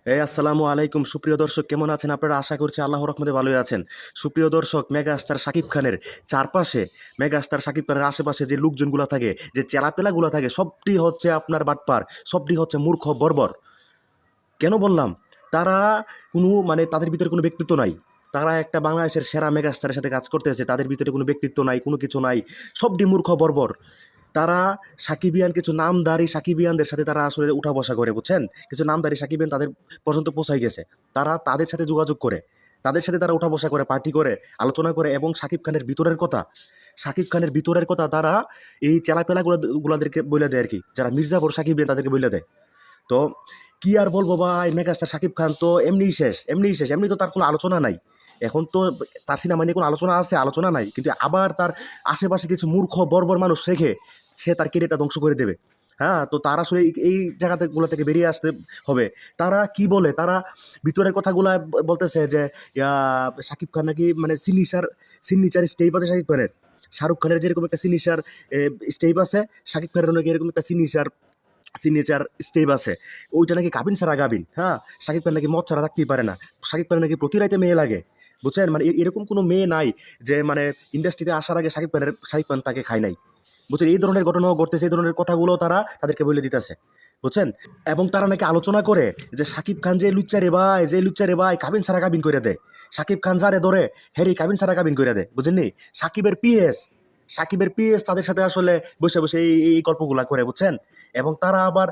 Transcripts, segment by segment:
আসসালামু আলাইকুম সুপ্রিয় দর্শক, কেমন আছেন আপনারা? আশা করছি আল্লাহর রহমতে ভালোই আছেন। সুপ্রিয় দর্শক, মেগা স্টার শাকিব খানের চারপাশে, মেগা স্টার শাকিব খানের আশেপাশে যে লোকজনগুলো থাকে, যে চেলাপেলাগুলো থাকে, সবটি হচ্ছে আপনার বাটপার, সবটি হচ্ছে মূর্খ বর্বর। কেন বললাম? তারা কোনো তাদের ভিতরে কোনো ব্যক্তিত্ব নাই। তারা একটা বাংলাদেশের সেরা মেগা স্টারের সাথে কাজ করতেছে, তাদের ভিতরে কোনো ব্যক্তিত্ব নাই, কোনো কিছু নাই, সবটি মূর্খ বর্বর। তারা সাকিবিয়ান, কিছু নামধারী সাকিবিয়ানদের সাথে তারা আসলে উঠা বসা করে, বুঝছেন? কিছু নামধারী সাকিবিয়ান তাদের পর্যন্ত পৌঁছাই গেছে। তারা তাদের সাথে যোগাযোগ করে, তাদের সাথে তারা উঠা বসা করে, পার্টি করে, আলোচনা করে, এবং সাকিব খানের ভিতরের কথা তারা এই চেলাপেলাগুলাদেরকে বলে দেয় আর কি, যারা মির্জাপুর সাকিবিয়ান তাদেরকে বলে দেয়। তো কি আর বলবো ভাই, মেগাস্টার শাকিব খান তো এমনিই শেষ, এমনিই শেষ, এমনি তো তার কোনো আলোচনা নাই। এখন তো তার সিনেমা নিয়ে কোনো আলোচনা আছে? আলোচনা নাই। কিন্তু আবার তার আশেপাশে কিছু মূর্খ বর্বর মানুষ রেখে সে তার কেরিয়ারটা ধ্বংস করে দেবে। হ্যাঁ, তো তার আসলে এই জায়গাগুলো থেকে বেরিয়ে আসতে হবে। তারা কি বলে, তারা ভিতরের কথাগুলা বলতেছে যে শাকিব খান নাকি সিগনেচার স্টেপ আছে শাকিব খানের, শাহরুখ খানের যেরকম একটা সিগনেচার স্টেপ আছে, শাকিব খানের নাকি এরকম একটা সিগনেচার স্টেপ আছে। ওইটা নাকি গাবিন ছাড়া গাবিন। হ্যাঁ, শাকিব খান নাকি মদ ছাড়া থাকতেই পারে না। শাকিব খানের নাকি প্রতি রাইতে মেয়ে লাগে, বুঝছেন? এরকম কোনো মেয়ে নাই যে ইন্ডাস্ট্রিতে আসার আগে শাকিব খান তাকে খায় নাই, বুঝছেন? এই ধরনের ঘটনাও ঘটতেছে, এই ধরনের কথাগুলো তারা তাদেরকে বলে দিতেছে, বুঝছেন? এবং তারা নাকি আলোচনা করে যে শাকিব খান যে লুচ্চা রে ভাই কাবিন ছাড়া কাবিন করে দেয়। শাকিব খান যারে ধরে হেরি কাবিন ছাড়া কাবিন করে দেয়, বুঝেননি? সাকিবের পিএস সাকিবের পিএস তাদের সাথে আসলে বসে বসে এই গল্পগুলা করে, বুঝছেন? এবং তারা আবার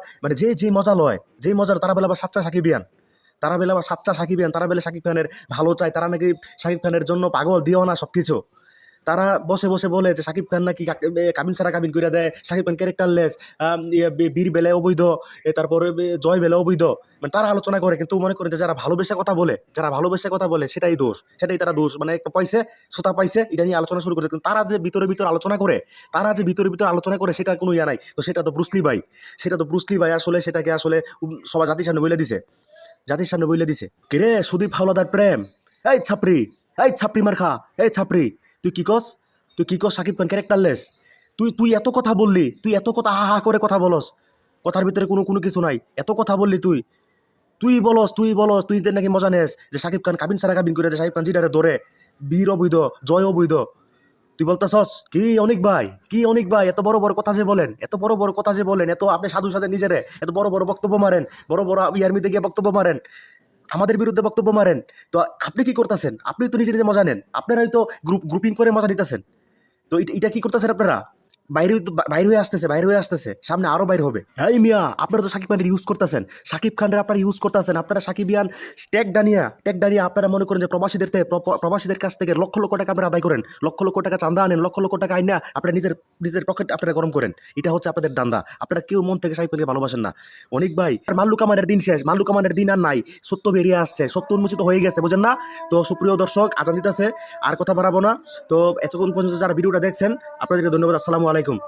যে মজা লয়, যেই মজার, তারা বলে আবার সাচ্চা সাকিবিয়ান, তারা বলে শাকিব খানের ভালো চায়, তারা নাকি শাকিব খানের জন্য পাগল, দিও না সবকিছু। তারা বসে বসে বলে যে শাকিব খান নাকি কাবিন ছাড়া কাবিন করে দেয়, শাকিব খান ক্যারেক্টারলেস, বীর বেলায় অবৈধ, তারপরে জয় বেলায় অবৈধ। তারা আলোচনা করে, কিন্তু মনে করে যে যারা ভালোবেসে কথা বলে সেটাই তারা দোষ, একটা পয়সা শ্রোতা পাইছে, এটা নিয়ে আলোচনা শুরু করেছে। কিন্তু তারা যে ভিতরে ভিতরে আলোচনা করে সেটা কোনো ইয়া নাই। তো সেটা তো ব্রুসলি ভাই আসলে সেটাকে আসলে সবাই জাতির সামনে বইলে দিছে কিরে সুদীপ হাওলাদার প্রেম। এই ছাপরি, এই ছাপরি মার্খা, এই ছাপরি, তুই কি কস? সাকিব খান ক্যারেক্টারলেস? তুই এত কথা বললি, তুই এত কথা হা হা করে কথা বলস, কথার ভিতরে কোনো কোনো কিছু নাই, এত কথা বললি তুই, তুই বলস তুই নাকি মজা নেস যে শাকিব খান কাবিন সারা কাবিন করে দেয়, শাকিব খান জিডারে ধরে, বীর অবৈধ, জয় অবৈধ। তুই বলতেছস কি অনেক ভাই এত বড় বড় কথা যে বলেন, এত আপনি সাধু সাজে নিজেরে, এত বড় বড় বক্তব্য মারেন, বড় বড় ইয়ারমিতে গিয়ে বক্তব্য মারেন, আমাদের বিরুদ্ধে বক্তব্য মারেন। তো আপনি কি করতেছেন? আপনি তো নিজে নিজে মজা নেন, আপনারা হয়তো গ্রুপিং করে মজা নিতেছেন। তো এটা কি করতেছেন আপনারা? বাইরে হয়ে আসতেছে, সামনে আরো বাইরে হবে। হ্যাঁ মিয়া, আপনারা তো সাকিব খানের ইউজ করতেছেন, আপনারা সাকিবিয়ান টেক ডানিয়া আপনারা মনে করেন যে প্রবাসীদের কাছ থেকে লক্ষ লক্ষ টাকা আপনারা আদায় করেন, লক্ষ লক্ষ টাকা চাঁদা আনেন, লক্ষ লক্ষ টাকা আইনা আপনারা নিজের নিজের পকেট আপনারা গরম করেন। এটা হচ্ছে আপনাদের দান্দা। আপনারা কেউ মন থেকে সাকিব খানকে ভালোবাসেন না। অনেক ভাই, আর মাল্লু কামানের দিন শেষ, মাল্লু কামানের দিন আর নাই, সত্য বেরিয়ে আসছে, সত্য উন্মোচিত হয়ে গেছে, বুঝেন না? তো সুপ্রিয় দর্শক, আজান দিতেছে, আর কথা বাড়াবো না। তো এতক্ষণ পর্যন্ত যারা ভিডিওটা দেখছেন, আপনাদেরকে ধন্যবাদ। আসসালামু আলাইকুম।